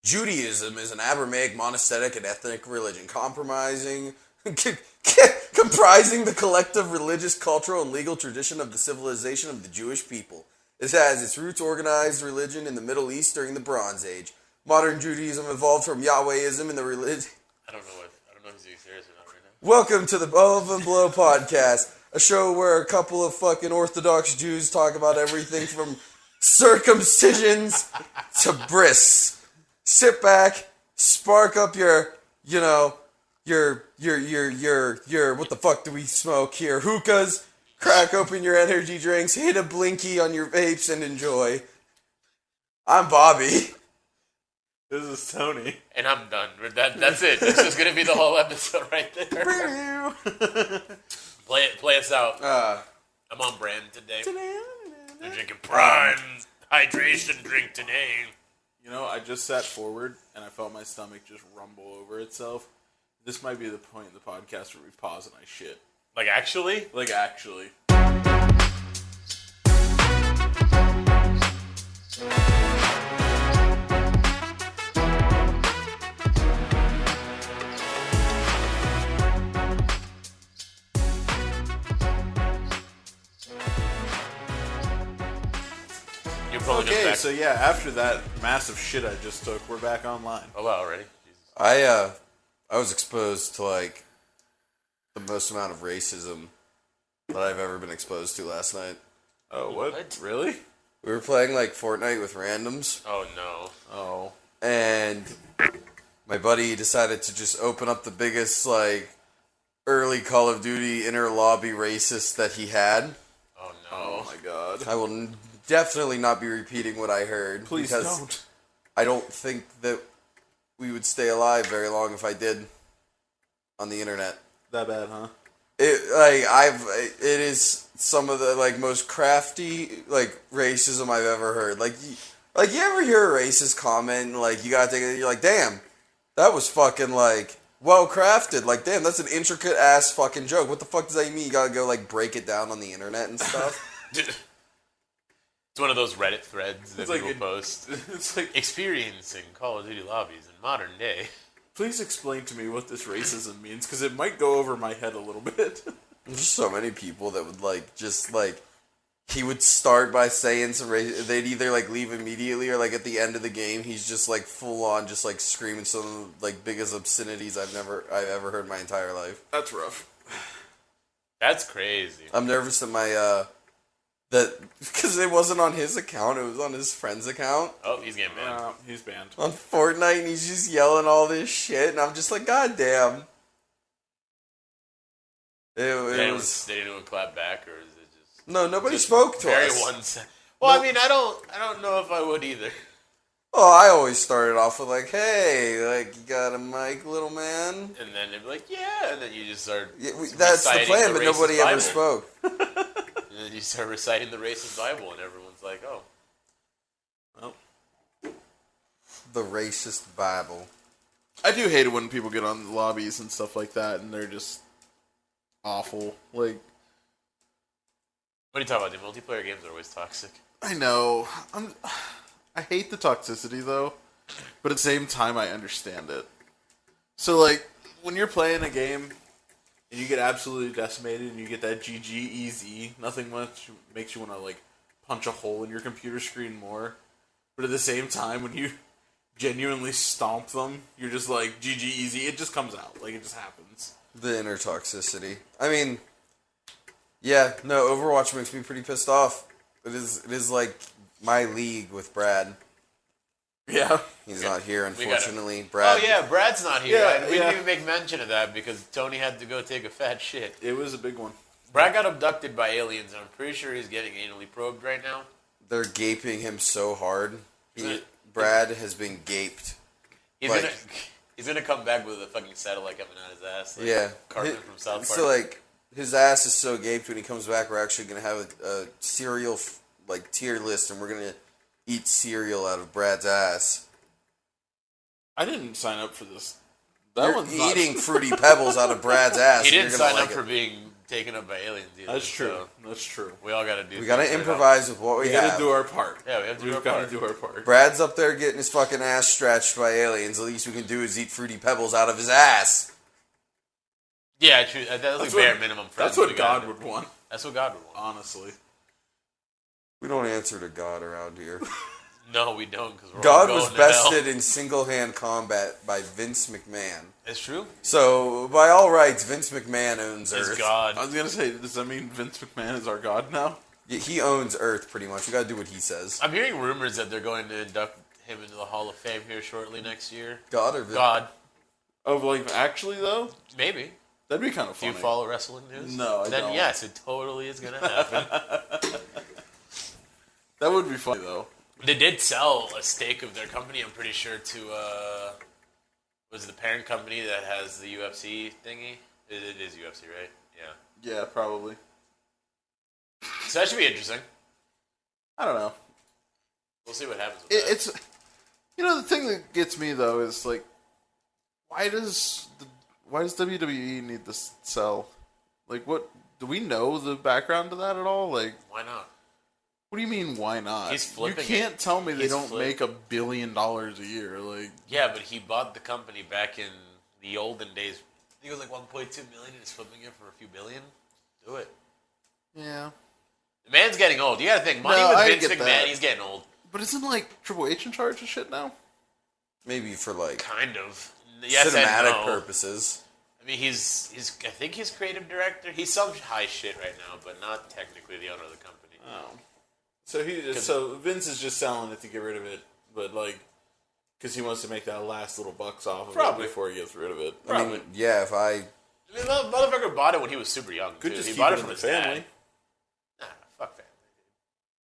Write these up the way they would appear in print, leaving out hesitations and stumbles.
Judaism is an Abrahamic monotheistic and ethnic religion comprising the collective religious, cultural, and legal tradition of the civilization of the Jewish people. It has its roots organized religion in the Middle East during the Bronze Age. Modern Judaism evolved from Yahwehism in the religion. I don't know if he's being serious or not right now. Welcome to the Above and Below podcast, a show where a couple of fucking Orthodox Jews talk about everything from circumcisions to brists. Sit back, spark up your what the fuck do we smoke here? Hookahs, crack open your energy drinks, hit a blinky on your vapes, and enjoy. I'm Bobby. This is Tony. And I'm done. That's it. This is going to be the whole episode right there. Play us out. I'm on brand today. I'm drinking prime hydration drink today. You know, I just sat forward and I felt my stomach just rumble over itself. This might be the point in the podcast where we pause and I shit. Like actually? Like actually. Okay, so yeah, after that massive shit I just took, we're back online. Oh wow, already? Jesus. I was exposed to like the most amount of racism that I've ever been exposed to last night. Oh, what? Really? We were playing like Fortnite with randoms. Oh no. Oh. And my buddy decided to just open up the biggest like early Call of Duty inner lobby racist that he had. Oh no. Oh my god. I will definitely not be repeating what I heard. Please because don't. I don't think that we would stay alive very long if I did on the internet. That bad, huh? It is some of the like most crafty like racism I've ever heard. Like you ever hear a racist comment and like you gotta think you're like, damn, that was fucking like well crafted. Like damn, that's an intricate ass fucking joke. What the fuck does that mean? You gotta go like break it down on the internet and stuff. It's one of those Reddit threads that people post. It's like experiencing Call of Duty lobbies in modern day. Please explain to me what this racism means, because it might go over my head a little bit. There's so many people that would like just like he would start by saying some they'd either like leave immediately or like at the end of the game he's just like full on just like screaming some of the like biggest obscenities I've ever heard in my entire life. That's rough. That's crazy. I'm nervous that my that because it wasn't on his account, it was on his friend's account. Oh, he's getting banned. He's banned. On Fortnite, and he's just yelling all this shit, and I'm just like, God damn. They didn't even clap back, or is it just... No, nobody spoke to us. Well, I mean, I don't know if I would either. Oh, I always started off with like, hey, like, you got a mic, little man? And then they'd be like, yeah, and then you just start that's the plan, but nobody ever spoke. And then you start reciting the racist Bible, and everyone's like, oh. Well. The racist Bible. I do hate it when people get on lobbies and stuff like that, and they're just awful. Like, what are you talking about? The multiplayer games are always toxic. I know. I hate the toxicity, though, but at the same time, I understand it. So, like, when you're playing a game and you get absolutely decimated and you get that GG easy, nothing much makes you want to, like, punch a hole in your computer screen more. But at the same time, when you genuinely stomp them, you're just like, GG easy. It just comes out. Like, it just happens. The inner toxicity. I mean, yeah, no, Overwatch makes me pretty pissed off. It is like my league with Brad. Yeah. He's not here, unfortunately. Brad. Oh, yeah, Brad's not here. Yeah, we didn't even make mention of that because Tony had to go take a fat shit. It was a big one. Brad got abducted by aliens, and I'm pretty sure he's getting anally probed right now. They're gaping him so hard. Brad has been gaped. He's gonna come back with a fucking satellite coming out his ass. Like yeah. Cartman from South Park. So, like, his ass is so gaped when he comes back, we're actually going to have a cereal, like, tier list, and we're going to eat cereal out of Brad's ass. I didn't sign up for this. You're eating Fruity Pebbles out of Brad's ass. He didn't sign up for being taken up by aliens either. That's true. So That's true. we all gotta do. We gotta improvise with what we We have. gotta do our part. Yeah, we have to do our We've gotta part. do our part. Brad's up there getting his fucking ass stretched by aliens. The least we can do is eat Fruity Pebbles out of his ass. Yeah, true. That's like bare minimum. That's what God would want. That's what God would want. Honestly. We don't answer to God around here. No, we don't, because we're all God going was to hell. bested in single-hand combat by Vince McMahon. It's true. So, by all rights, Vince McMahon owns It's Earth. God. I was gonna say, does that mean Vince McMahon is our God now? He owns Earth, pretty much. We gotta do what he says. I'm hearing rumors that they're going to induct him into the Hall of Fame here shortly next year. God or Vince? God. Of like, actually though? Maybe. That'd be kind of Do funny. you follow wrestling news? No, I Then don't. yes, it totally is going to happen. That would be funny though. They did sell a stake of their company, I'm pretty sure, to, was it the parent company that has the UFC thingy? It is UFC, right? Yeah. Yeah, probably. So that should be interesting. I don't know. We'll see what happens with that. It's, you know, the thing that gets me though is like, why does WWE need to sell? Like, what do we know the background to that at all? Like, Why not? what do you mean? Why not? He's flipping You can't it. tell me they He's don't make $1 billion a year. Like, Yeah, but he bought the company back in the olden days. I think it was like 1.2 million and he's flipping it for a few billion. Do it. yeah, The man's getting old. You gotta think, money No, with I Vince get McMahon, that. he's getting old. but isn't like Triple H in charge of shit now? Maybe for, like, Kind of. Yes cinematic and no. purposes. I mean, he's I think he's creative director. He's some high shit right now, but not technically the owner of the company. Oh, so Vince is just selling it to get rid of it, but like, because he wants to make that last little bucks off of Probably. it before he gets rid of it. I mean, yeah, if I... I mean, the motherfucker bought it when he was super young. Could too. just He keep bought it it in from the his family. dad. Nah, fuck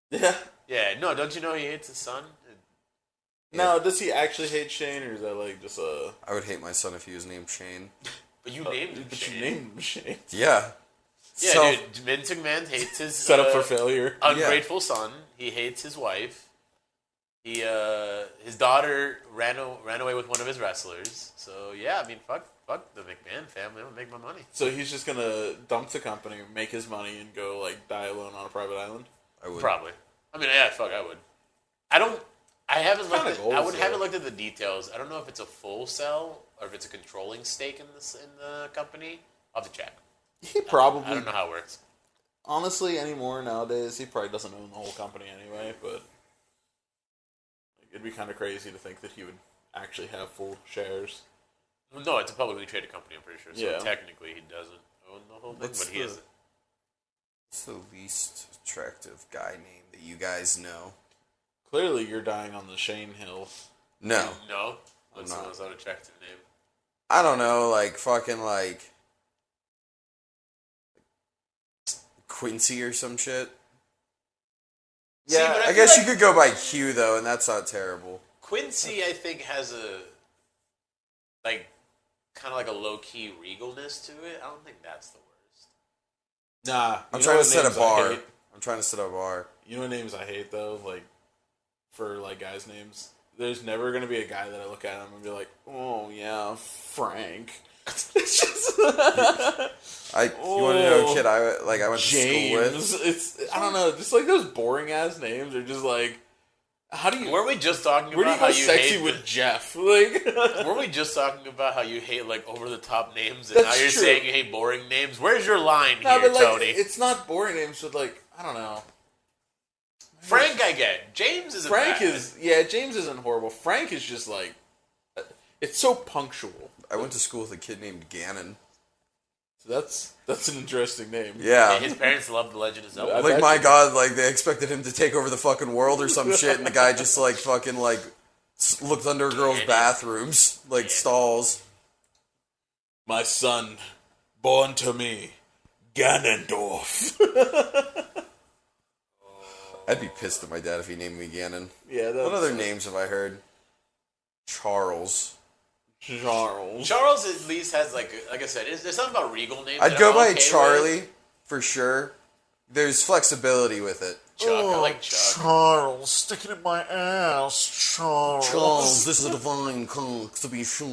family. Yeah. Yeah, no, don't you know he hates his son? Now, does he actually hate Shane, or is that like just a? I would hate my son if he was named Shane. But you named him But Shane. you named him Shane. Yeah. Yeah, Self- dude, Vince McMahon hates his Set up for failure. ungrateful son. He hates his wife. He his daughter ran away with one of his wrestlers. So yeah, I mean, fuck the McMahon family. I'm gonna make my money. So he's just gonna dump the company, make his money, and go like die alone on a private island. I would. Probably. I mean, yeah, fuck, I would. I haven't looked. Kinda At, goals, I would haven't though. looked at the details. I don't know if it's a full sell or if it's a controlling stake in the company. I'll have to check. He probably, I don't know how it works. honestly, anymore nowadays, he probably doesn't own the whole company anyway. But like, it'd be kind of crazy to think that he would actually have full shares. No, it's a publicly traded company. I'm pretty sure. So Yeah. technically, he doesn't own the whole thing, What's but he the- is. What's the least attractive guy name that you guys know? Clearly, you're dying on the Shane Hill. No. No, what's the not. most unattractive name? I don't know, like fucking like Quincy or some shit. See, Yeah, but I I feel guess like- you could go by Q though, and that's not terrible. Quincy, I think, has a like kind of like a low key regalness to it. I don't think that's the worst. Nah, I'm you trying know to what set a names I bar. hate? I'm trying to set a bar. You know what names I hate though? Like for like guys' names. There's never gonna be a guy that I look at him and be like, oh yeah, Frank. It's just You want to know a kid I went to school with? James. It's I don't know, just like those boring ass names are just like how do you Weren't we just talking where do you about go how you sexy hate with Jeff? Like Weren't we just talking about how you hate like over the top names, and now That's you're true. saying you hate boring names? Where's your line no, here, but like Tony? it's not boring names, but like I don't know. Frank, I get. James is Frank bad. is James isn't horrible. Frank is just like it's so punctual. I went to school with a kid named Gannon. So that's an interesting name. Yeah. His parents loved The Legend of Zelda. I Like, bet my you- God, like, they expected him to take over the fucking world or some shit, and the guy just, like, fucking, like, looked under girls' bathrooms, like, stalls. My son, born to me, Ganondorf. I'd be pissed at my dad if he named me Gannon. Yeah, that's What other names have I heard? Charles. Charles. Charles at least has like I said, there's something about regal names. I'd that go I'm by okay Charlie, with. for sure. There's flexibility with it. Chuck, I like Chuck. Charles, stick it in my ass, Charles. This is a divine cock to be sure.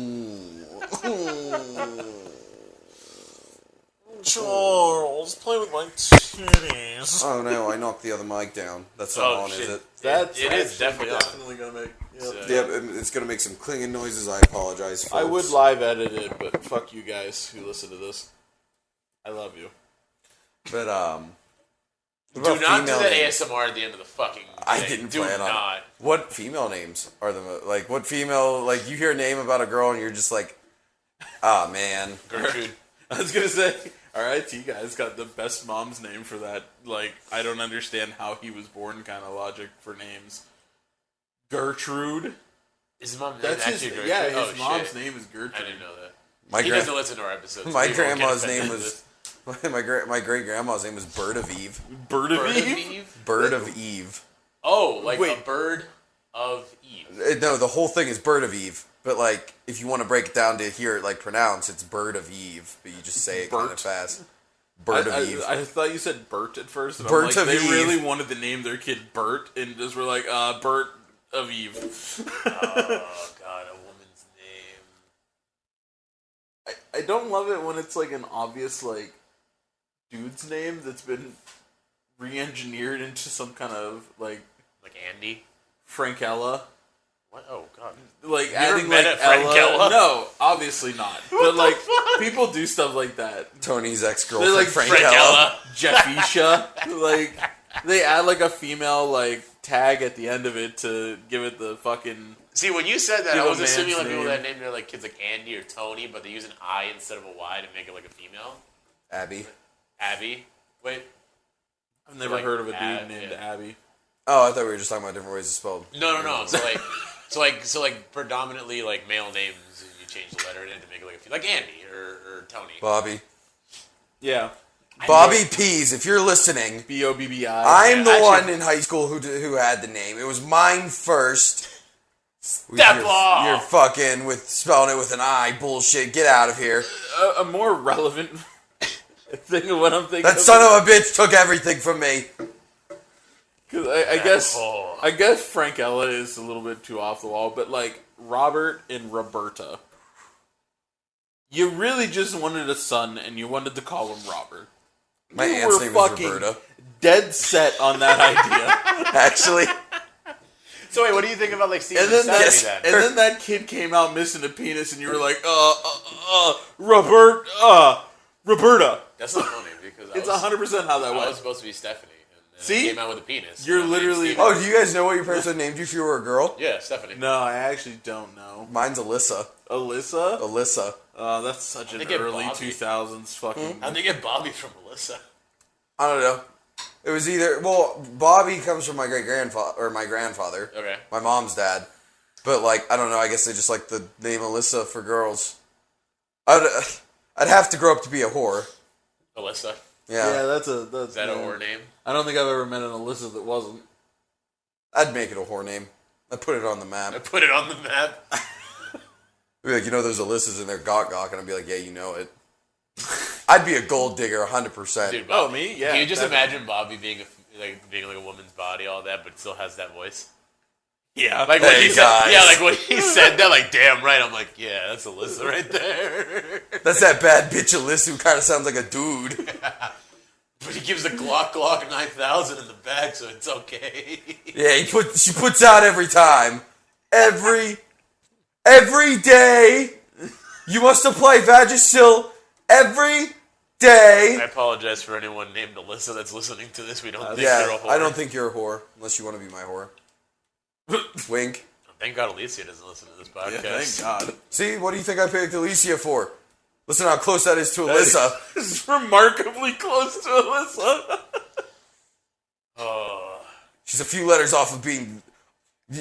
Charles, play with my titties. Oh no, I knocked the other mic down. That's not on, shit. is it? It is definitely on. Definitely gonna make. Yep. So- Yep, it's gonna make some clinging noises. I apologize, folks. I would live edit it, but fuck you guys who listen to this. I love you. But Do what about not do female that names? ASMR at the end of the fucking thing. I didn't Do plan on not. it. What female names are like? What female, like, you hear a name about a girl and you're just like, ah, man. Gertrude. I was gonna say, RIT guy's got the best mom's name for that. Like, I don't understand how he was born kind of logic for names. Gertrude. Is his mom's name That's actually his. Gertrude? Yeah, Oh, his mom's shit. name is Gertrude. I didn't know that. My He gran- doesn't listen to our episodes. my so he won't get grandma's offended name at was this. my great grandma's name was Bird of Eve. Bird of Bird of Eve. Eve? Bird of Eve. Oh, like Wait. a bird of Eve. No, the whole thing is Bird of Eve. But like, if you want to break it down to hear it like pronounced, it's Bird of Eve. But you just say it kind of Bert. fast. Bird of Eve. I thought you said Bert at first. And Bert I'm like, of they Eve. really wanted to name their kid Bert, and just were like, Bert of Eve. Oh, God, a woman's name. I don't love it when it's like an obvious like dude's name that's been re-engineered into some kind of like Like Andy. Frankella. What? Oh, God. Like ever adding met like a Frankella? Ella. No, obviously not. But like people do stuff like that. Tony's They're ex-girlfriend, like Frankella. Jeffisha. Like they add like a female like tag at the end of it to give it the fucking. See, when you said that, Give I a was assuming man's like people name. that named their like kids like Andy or Tony, but they use an I instead of a Y to make it like a female. Abby. Abby. Wait. I've never Like heard of a dude Ab- named yeah. Abby. Oh, I thought we were just talking about different ways it's spelled. No. So like predominantly like male names, you change the letter in to make it like a like Andy or Tony. Bobby. Yeah, Bobby Pease, if you're listening, Bobbi. I'm the actually- one in high school who had the name. It was mine first. Step off! You're fucking with spelling it with an I. Bullshit. Get out of here. A more relevant thing of what I'm thinking. That son of a bitch took everything from me. Because I guess Oh. Frankella is a little bit too off the wall, but like Robert and Roberta, you really just wanted a son and you wanted to call him Robert. My You aunt's were name is fucking Roberta. Dead set on that idea. Actually, So wait, what do you think about like Steven And then Sassy that, then? and then that kid came out missing a penis, and you were like, Roberta. That's not funny because It's I was 100% how that I was went. supposed to be Stephanie. And then See? I came out with a penis. You're And my name's literally- Steven. oh, do you guys know what your parents would have named you if you were a girl? Yeah, Stephanie. No, I actually don't know. Mine's Alyssa. Alyssa? Alyssa. That's such an they get early Bobby? 2000s fucking. How'd they get Bobby from Melissa? I don't know. It was either Bobby comes from my great grandfather or my grandfather, Okay. my mom's dad. But like I don't know. I guess they just like the name Alyssa for girls. I'd have to grow up to be a whore. Alyssa. Yeah, that's Is that a whore name? I don't think I've ever met an Alyssa that wasn't. I'd make it a whore name. I'd put it on the I map. put it on the map. Be like, there's Alyssas in there, gawk, and I'd be like, yeah, you know it. I'd be a gold digger, 100%. Dude, Oh, Bobby. me? Yeah, Can you just definitely. imagine Bobby being like a woman's body, all that, but still has that voice? Yeah. Like when Hey, he guys. said, yeah, like when he said that, like damn right. I'm like, yeah, that's Alyssa right there. That's that bad bitch Alyssa who kind of sounds like a dude. But he gives the Glock 9000 in the back, so it's okay. Yeah, she puts out every time. Every day. You must apply Vagisil every day. I apologize for anyone named Alyssa that's listening to this. We don't think Yeah, you're a whore. I don't think you're a whore, unless you want to be my whore. Wink. Thank God Alicia doesn't listen to this Yeah, podcast. thank God. See, what do you think I picked Alicia for? Listen how close that is to Alyssa. This is remarkably close to Alyssa. Oh, She's a few letters off of being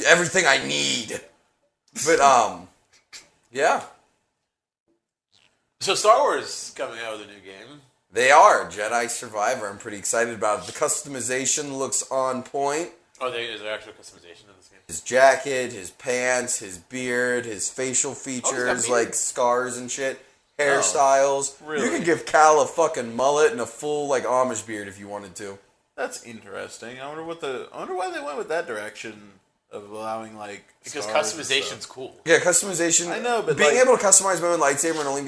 everything I need. But, yeah. so Star Wars is coming out with a new game. They are. Jedi Survivor. I'm pretty excited about it. The customization looks on point. Oh, is there actual customization in this game? His jacket, his pants, his beard, his facial features, beard. like scars and shit, hairstyles. really? You could give Cal a fucking mullet and a full like Amish beard if you wanted to. That's interesting. I wonder why they went with that direction. of allowing like because stars and customization's stuff. cool. Yeah, customization. I know, but being like- able to customize my own lightsaber and only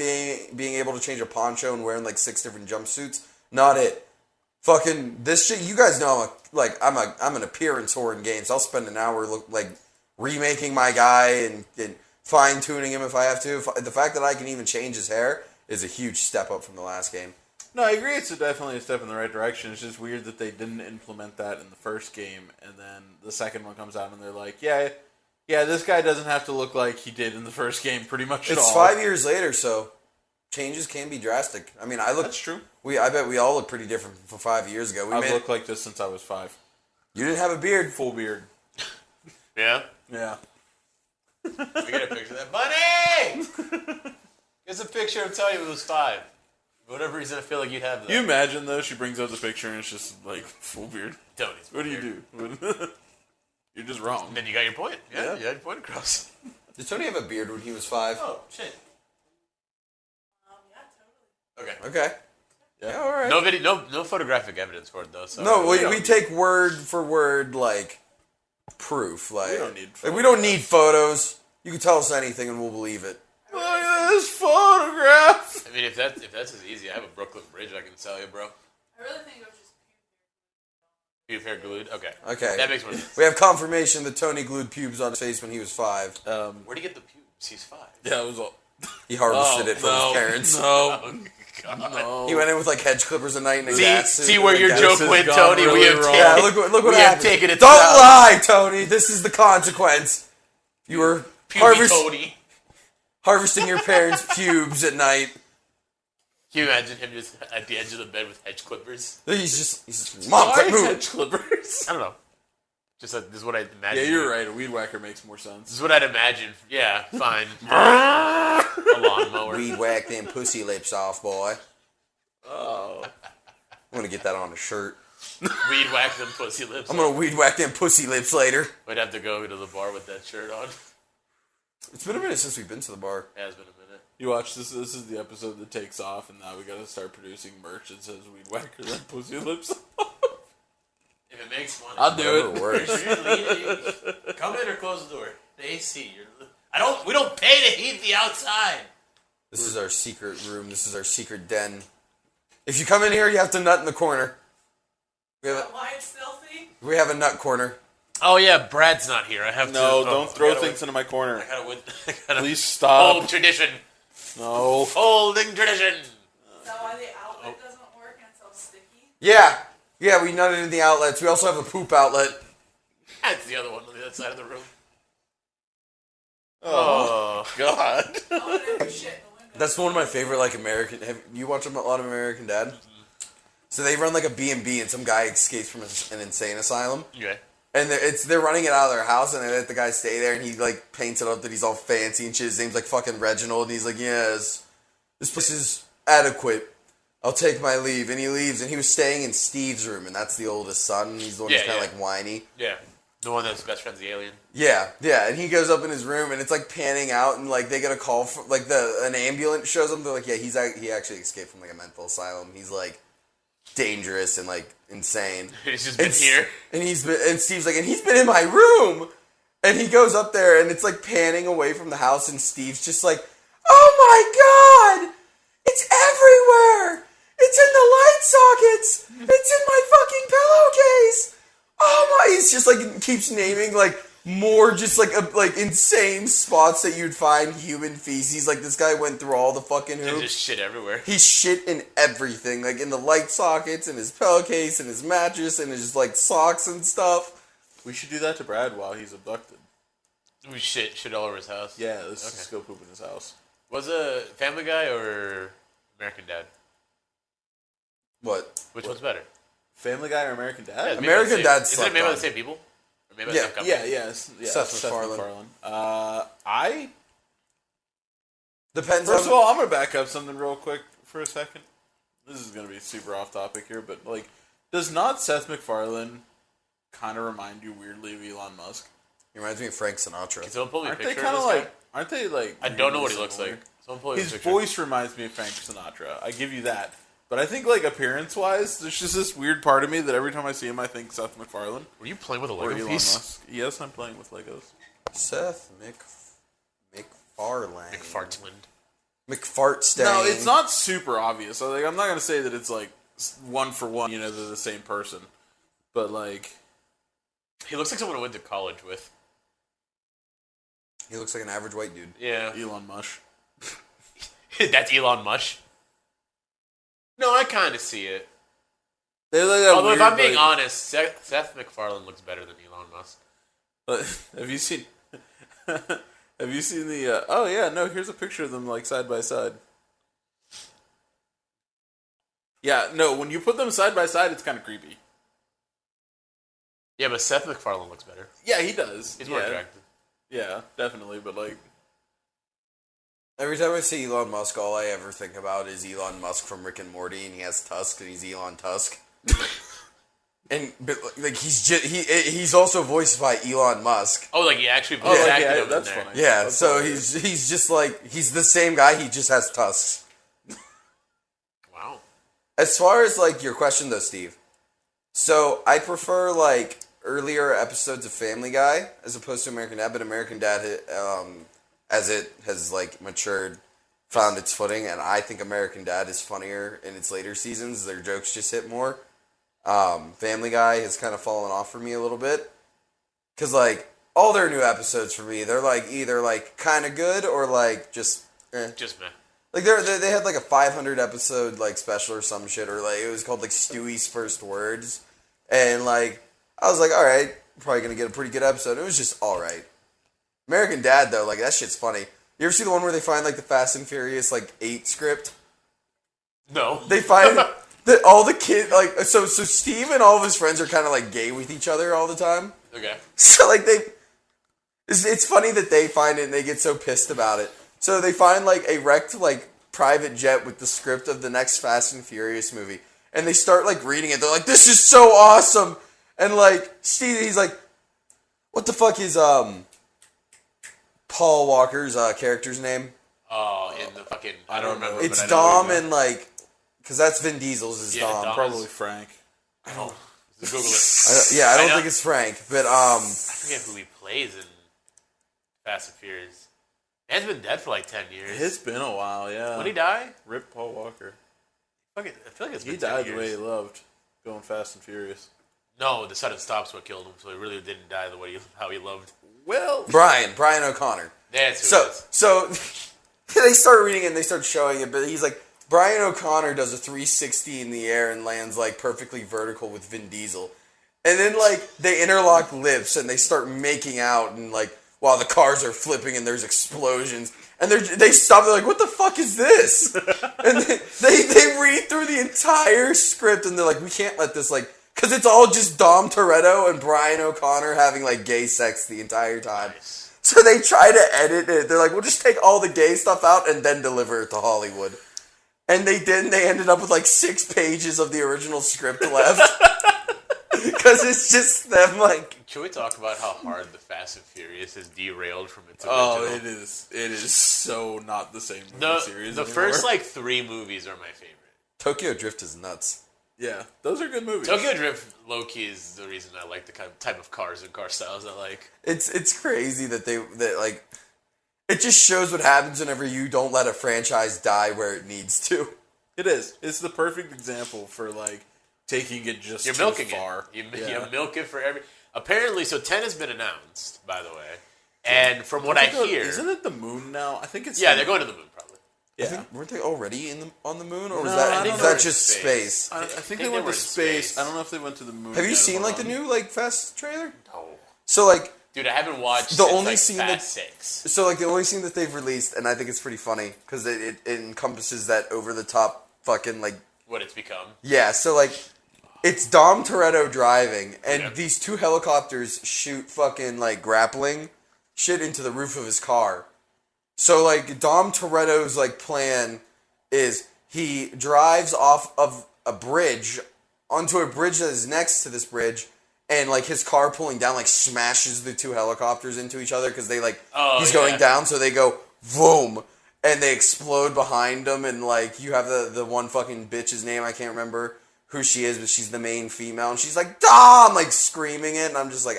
being able to change a poncho and wearing like 6 different jumpsuits, not it. Fucking this shit. You guys know I'm an appearance whore in games. I'll spend an hour remaking my guy and fine tuning him if I have to. The fact that I can even change his hair is a huge step up from the last game. No, I agree. It's definitely a step in the right direction. It's just weird that they didn't implement that in the first game, and then the second one comes out, and they're like, "Yeah, this guy doesn't have to look like he did in the first game, pretty much at all." It's 5 years later, so changes can be drastic. I mean, That's true. I bet we all look pretty different from 5 years ago. I've looked like this since I was 5. You didn't have a beard. Full beard. Yeah. Yeah. We get a picture of that. Bunny! Here's a picture of Tony when he was 5. For whatever reason, I feel like you'd have that. You imagine though, she brings out the picture and it's just like full beard. Tony's What do you do? You're just wrong. Then you got your point. Yeah, Yeah. you had your point across. Did Tony have a beard when he was 5? Oh, shit. Yeah, totally. Okay. Okay. Yeah. Yeah, all right. No video, no photographic evidence for it though. So No, we don't- take word for word proof. We don't need we don't need photos. You can tell us anything and we'll believe it. Look at this photograph. I mean, if that's as easy, I have a Brooklyn Bridge I can sell you, bro. I really think it was just Pube hair glued. Okay. Okay. That makes more sense. We have confirmation that Tony glued pubes on his face when he was 5. Where'd he get the pubes? He's 5. Yeah, it was all. He harvested it from his parents. No, Oh, God. no. He went in with hedge clippers at night and a gas suit. See where and a your gas joke suit. went, gone Tony. really We have wrong. taken. Yeah, look what we have happened. taken it. Don't south. lie, Tony. This is the consequence. You were Puby Tony. harvesting your parents' pubes at night. Can you imagine him just at the edge of the bed with hedge clippers? He's just Mom, Why quick move. hedge clippers? I don't know. Just this is what I imagine. Yeah, you're right. A weed whacker makes more This sense. is what I'd imagine. Yeah, fine. A lawnmower. Weed whack them pussy lips off, boy. Oh, I'm gonna get that on a shirt. Weed whack them pussy lips. I'm gonna weed whack them pussy lips later. We'd have to go to the bar with that shirt on. It's been a minute since we've been to the bar. It has been a minute. you watch this. This is the episode that takes off, and now we gotta start producing merch that says "weed whacker" and pussy lips. If it makes money. I'll do Whatever it. works. Come in or close the door. The AC. We don't pay to heat the outside. This is our secret room. This is our secret den. If you come in here, you have to nut in the corner. We have why it's filthy. a nut corner. Oh yeah, Brad's not here. I have No, to. don't throw things into my corner. I gotta win. I gotta Please stop. Old tradition. No. Holding tradition. Is that why the outlet doesn't work and it's all sticky? Yeah, we nutted in the outlets. We also have a poop outlet. That's the other one on the other side of the room. Oh, God. Oh, there's shit in the window. That's one of my favorite American. Have you watched a lot of American Dad? So they run a B&B and some guy escapes from an insane asylum. Okay. And they're running it out of their house, and they let the guy stay there, and he paints it up that he's all fancy and shit. His name's fucking Reginald, and he's like, yes, this place is adequate. I'll take my leave, and he leaves, and he was staying in Steve's room, and that's the oldest son, and he's the one who's kind of whiny. Yeah. The one that's best friend's the alien. Yeah, and he goes up in his room, and it's panning out, and they get a call from an ambulance shows up. They're like, yeah, he actually escaped from a mental asylum. He's dangerous and insane. He's just been here. And Steve's and he's been in my room. And he goes up there and it's panning away from the house and Steve's just oh my God! It's everywhere! It's in the light sockets! It's in my fucking pillowcase! Oh my! He's just keeps naming more just insane spots that you'd find human feces. This guy went through all the fucking There's hoops. just shit everywhere. He shit in everything, in the light sockets, in his pillowcase, in his mattress, and his socks and stuff. We should do that to Brad while he's abducted. We shit all over his house. Yeah, let's just go poop in his house. Was it Family Guy or American Dad? What? Which one's better? Family Guy or American Dad? Yeah, it's made by American the same- Dad Isn't it slept made by on. the same people? Or made by Yeah, the same company? Yeah. Seth MacFarlane. I Depends First on... of all, I'm gonna back up something real quick for a second. This is gonna be super off topic here, but does not Seth MacFarlane kind of remind you weirdly of Elon Musk? He reminds me of Frank Sinatra. Can someone pull me a Aren't they picture kind of of this guy? Aren't they I don't know what he looks similar? like. Someone pull me a His picture. voice reminds me of Frank Sinatra. I give you that. But I think, like, appearance-wise, there's just this weird part of me that every time I see him, I think Seth MacFarlane. Were you playing with a Or Lego Elon piece? Musk. Yes, I'm playing with Legos. Seth MacFarlane. McFartland. McFartstein. No, it's not super obvious. So, like, I'm not going to say that it's, like, one for one, they're the same person. But, like... He looks like someone I went to college with. He looks like an average white dude. Yeah. Elon Musk. That's Elon Musk. No, I kind of see it. They're like that Although, if weird, I'm being like- honest, Seth MacFarlane looks better than Elon Musk. Have you seen... Have you seen the... oh, yeah, no, here's a picture of them, like, side by side. Yeah, no, when you put them side by side, it's kind of creepy. Yeah, but Seth MacFarlane looks better. Yeah, he does. He's more attractive. Yeah, definitely, but, like... Every time I see Elon Musk, all I ever think about is Elon Musk from Rick and Morty, and he has Tusk, and he's Elon Tusk. But like he's also voiced by Elon Musk. Oh, like he actually Oh, like, acted yeah, him in that's there. funny. Yeah, That's so hilarious. he's just like he's the same guy. He just has tusks. Wow. As far as like your question though, Steve. So I prefer like earlier episodes of Family Guy as opposed to American Dad, but American Dad, as it has like matured, found its footing, and I think American Dad is funnier in its later seasons. Their jokes just hit more. Family Guy has kind of fallen off for me a little bit, because like all their new episodes for me, they're like either like kind of good or like just Just meh. like they had like a 500 episode like special or some shit, or like it was called like Stewie's First Words, and like I was like, all right, probably gonna get a pretty good episode. It was just all right. American Dad though, like that shit's funny. You ever see the one where they find like the Fast and Furious like 8 script? No. They find that all the kids like so Steve and all of his friends are kind of like gay with each other all the time. Okay. So like it's funny that they find it and they get so pissed about it. So they find like a wrecked like private jet with the script of the next Fast and Furious movie, and they start like reading it. They're like, "This is so awesome!" And like Steve, he's like, "What the fuck is Paul Walker's character's name?" Oh, in the fucking... I don't remember. It's but I know what Dom you mean. and like, because that's Vin Diesel's is Yeah, Dom. Dom. Probably Frank. Oh, Google it. I don't know. think it's Frank, but I forget who he plays in Fast and Furious. Man's been dead for like 10 years. It's been a while, yeah. When he die? Rip Paul Walker. Fucking, I feel like it's been He 10 died years. the way he loved, going Fast and Furious. No, the sudden stop's what killed him, so he really didn't die the way how he loved. Well, Brian O'Connor. That's who it So is. they start reading it and they start showing it, but he's like, Brian O'Connor does a 360 in the air and lands like perfectly vertical with Vin Diesel. And then like they interlock lips and they start making out and like while the cars are flipping and there's explosions. And they stop, they're like, what the fuck is this? And they read through the entire script and they're like, we can't let this like, because it's all just Dom Toretto and Brian O'Connor having like gay sex the entire time. Nice. So they try to edit it. They're like, we'll just take all the gay stuff out and then deliver it to Hollywood. And they didn't. They ended up with like 6 pages of the original script left. Because it's just them like... Should we talk about how hard the Fast and Furious is derailed from its oh, original? it is so not the same movie The series the anymore. first like 3 movies are my favorite. Tokyo Drift is nuts. Yeah, those are good movies. Tokyo Drift, low-key, is the reason I like the kind of type of cars and car styles I like. It's crazy that like... It just shows what happens whenever you don't let a franchise die where it needs to. It is. It's the perfect example for, like, taking it just You're too milking far. it. Yeah. You milk it for every... Apparently, so 10 has been announced, by the way. And from what I hear... Isn't it the moon now? I think it's... Yeah, they're going to the moon, probably. Yeah. Weren't they already on the moon? Or was No, that, I think was they were that in just space. space? I think think they they went were to in space. space. I don't know if they went to the moon. Have you yet. seen Hold like the on. new like Fast trailer? No. So like... Dude, I haven't watched The since, only like, scene Fast that- 6. So, like, the only scene that they've released, and I think it's pretty funny, because it encompasses that over-the-top fucking, like... What it's become. Yeah, so, like, it's Dom Toretto driving, and Yeah. these 2 helicopters shoot fucking, like, grappling shit into the roof of his car. So, like, Dom Toretto's, like, plan is he drives off of a bridge onto a bridge that is next to this bridge, and, like, his car pulling down, like, smashes the 2 helicopters into each other because they, like, Oh, he's yeah. going down, so they go, boom. and they explode behind them, and like you have the one fucking bitch's name, I can't remember who she is, but she's the main female, and she's like, Dom, like screaming it, and I'm just like,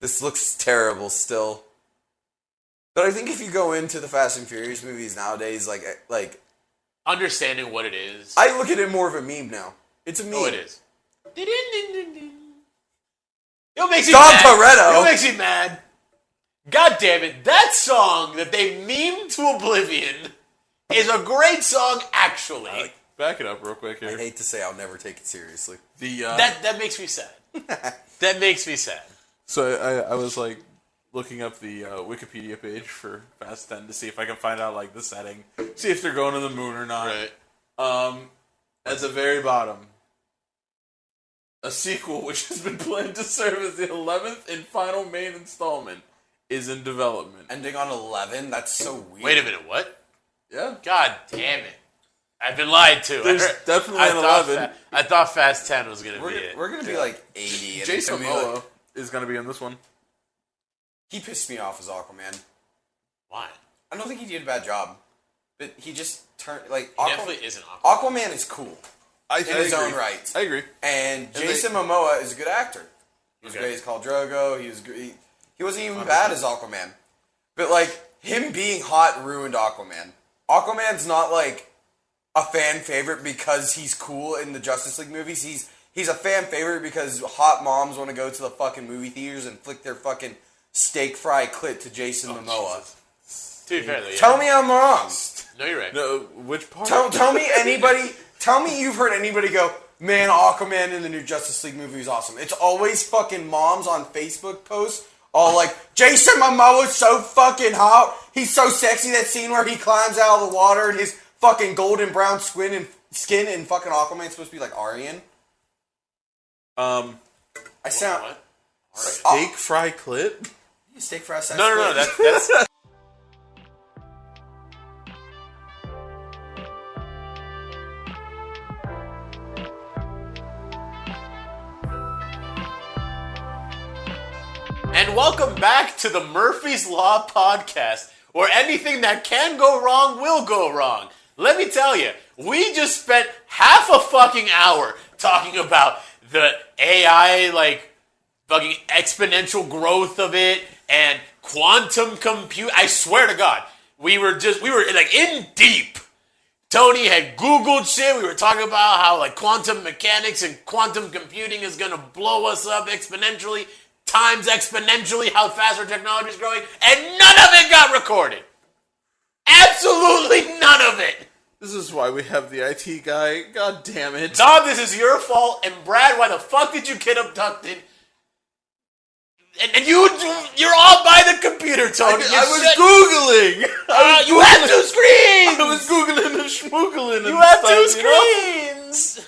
this looks terrible still. But I think if you go into the Fast and Furious movies nowadays, like Understanding what it is. I look at it more of a meme now. It's a meme. Oh, it is. It makes me Dom mad. Toretto. It makes me mad. God damn it. That song that they memed to oblivion is a great song, actually. Back it up real quick I here. hate to say I'll never take it seriously. That makes me sad. That makes me sad. So I was like looking up the Wikipedia page for Fast 10 to see if I can find out like the setting, see if they're going to the moon or not. Right. At the very bottom, a sequel which has been planned to serve as the 11th and final main installment is in development. Ending on 11? That's so weird. Wait a minute, what? Yeah. God damn it. I've been lied to. There's definitely an 11. I thought Fast 10 was going to We're, be it. we're gonna be like 80. And Jason it's gonna be Momoa like, is going to be in this one. he pissed me off as Aquaman. Why? I don't think he did a bad job. But he just turned, like, He definitely isn't Aquaman. Aquaman is cool I in his own right. I agree. And Jason Momoa is a good actor. He was great as Khal Drogo. He wasn't even bad as Aquaman. But, like, him being hot ruined Aquaman. Aquaman's not, like, a fan favorite because he's cool in the Justice League movies. He's a fan favorite because hot moms want to go to the fucking movie theaters and flick their fucking steak fry clit to Jason Momoa. Jesus. To be fair, though, yeah. Tell me I'm wrong. No, you're right. No, which part? Tell me anybody. Tell me you've heard anybody go, man, Aquaman in the new Justice League movie is awesome. It's always fucking moms on Facebook posts all like, Jason Momoa's so fucking hot. He's so sexy. That scene where he climbs out of the water and his fucking golden brown skin and fucking Aquaman's supposed to be like Aryan. I sound What? Steak fry clit? steak fry. No. That's And welcome back to the Murphy's Law podcast, where anything that can go wrong will go wrong. Let me tell you, we just spent half a fucking hour talking about the AI, like, fucking exponential growth of it and quantum compute. I swear to God, we were like in deep. Tony had Googled shit. We were talking about how like quantum mechanics and quantum computing is gonna blow us up exponentially, times exponentially how fast our technology is growing, and none of it got recorded. Absolutely none of it. This is why we have the IT guy. God damn it. Dom, this is your fault. And Brad, why the fuck did you get abducted? And you're all by the computer, Tony. I was Googling. You have two screens. I was Googling and schmoogling. You have two screens.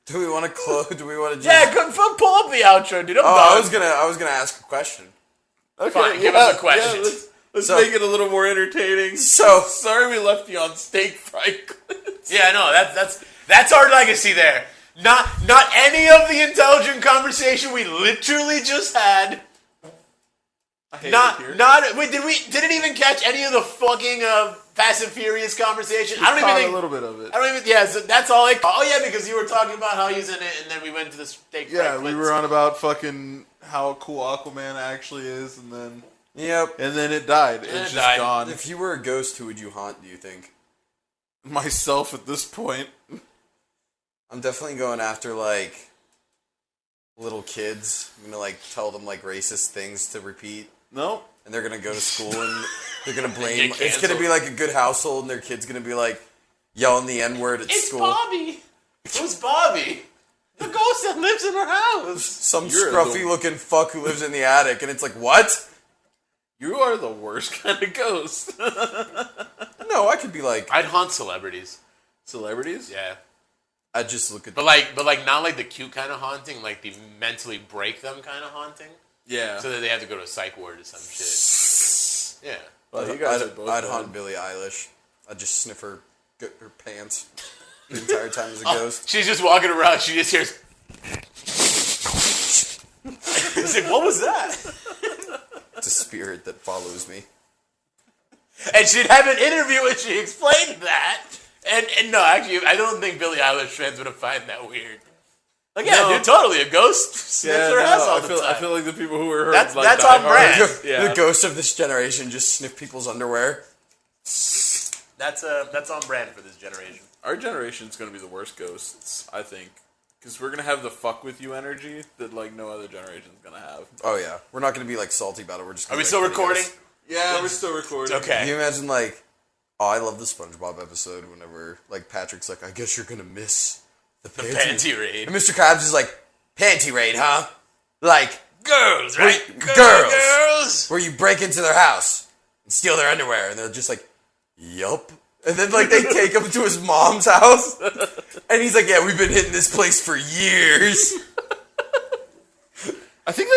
Do we want to close? Do we want to? Yeah, pull up the outro, dude. I'm I done. was gonna ask a question. Okay, Fine, give us a question. Yeah, let's So- make it a little more entertaining. So- sorry we left you on steak fry clits. Yeah, no, that's our legacy there. Not any of the intelligent conversation we literally just had. Wait, did it even catch any of the fucking Fast and Furious conversation? I don't even think a little bit of it. I don't even. Yeah, so that's all. Oh yeah, because you were talking about how he's in it, and then we went to the steak. Yeah, fry we clits. were on about fucking how cool Aquaman actually is, and then Yep. it died. It's it just died. gone. If you were a ghost, who would you haunt? Do you think? Myself at this point. I'm definitely going after like little kids. I'm gonna like tell them like racist things to repeat, No. and they're gonna go to school and they're gonna blame. Get It's gonna canceled. be like a good household, and their kid's gonna be like yelling the N word at It's school. Bobby. Who's Bobby? The ghost that lives in her house. Some You're scruffy looking fuck who lives in the attic, and it's like, what? You are the worst kind of ghost. No, I could be like, I'd haunt celebrities. Celebrities? Yeah. I'd just look at. But like not like the cute kind of haunting, like the mentally break them kind of haunting. Yeah. So that they have to go to a psych ward or some shit. Yeah. Well, you guys are both I'd dead. haunt Billie Eilish. I'd just sniff her pants the entire time as a Oh, ghost. she's just walking around. She just hears. He's like, what was that? It's a spirit that follows me. And she'd have an interview and she explained that. And no, actually, I don't think Billie Eilish fans would have find that weird. Like, yeah, No. dude, totally. A ghost sniffs her ass all the time. I feel like the people who were hurt, That's like, on die brand. hard. Yeah. The ghost of this generation just sniff people's underwear. That's on brand for this generation. Our generation's gonna be the worst ghosts, I think, because we're gonna have the fuck with you energy that like no other generation's gonna have. Oh yeah, we're not gonna be like salty about it. We're just. Are Gonna we make still videos. recording? Yeah, we're still recording. Okay. Can you imagine like, oh, I love the SpongeBob episode. Whenever like Patrick's like, I guess you're gonna miss the Panty raid. and Mr. Krabs is like, panty raid, huh? Like Girls, right? girls. Where you break into their house and steal their underwear, and they're just like, yup. And then like they take him to his mom's house, and he's like, yeah, we've been hitting this place for years. I think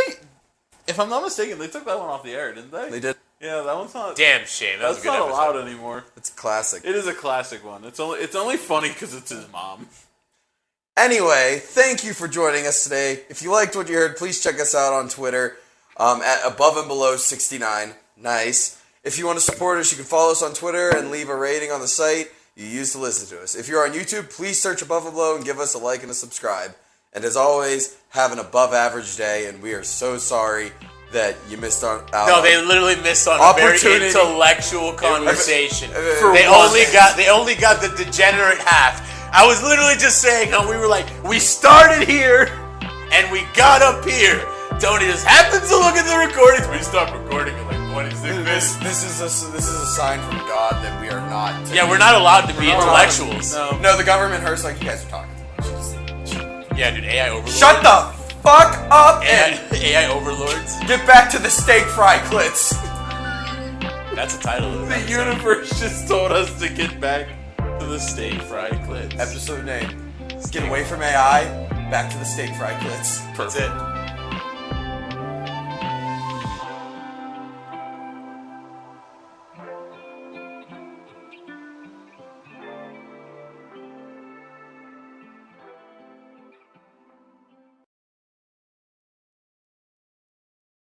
if I'm not mistaken, they took that one off the air, didn't they? They did. Yeah, that one's not. Damn shame. That was a That's good not episode. allowed anymore. It's a classic. It is a classic one. It's only funny because it's his mom. Anyway, thank you for joining us today. If you liked what you heard, please check us out on Twitter at Above and Below 69. Nice. If you want to support us, you can follow us on Twitter and leave a rating on the site you use to listen to us. If you're on YouTube, please search Above and Below and give us a like and a subscribe. And as always, have an above average day, and we are so sorry that you missed out. No, they literally missed on a very Opportunity. intellectual conversation. For They once. only got the degenerate half. I was literally just saying how we were like, we started here and we got up here. Tony just happens to look at the recordings. We stopped recording at like 26 minutes. This is a sign from God that we are not. Yeah, we're not allowed to be intellectuals. No, the government hurts like you guys are talking too much. Yeah, dude, AI overlords. Shut the fuck up and AI overlords. get back to the steak fry clits. That's the title of The the universe just told us to get back to the steak fried clits. Episode name: Get away from AI, back to the steak fry clits. That's it.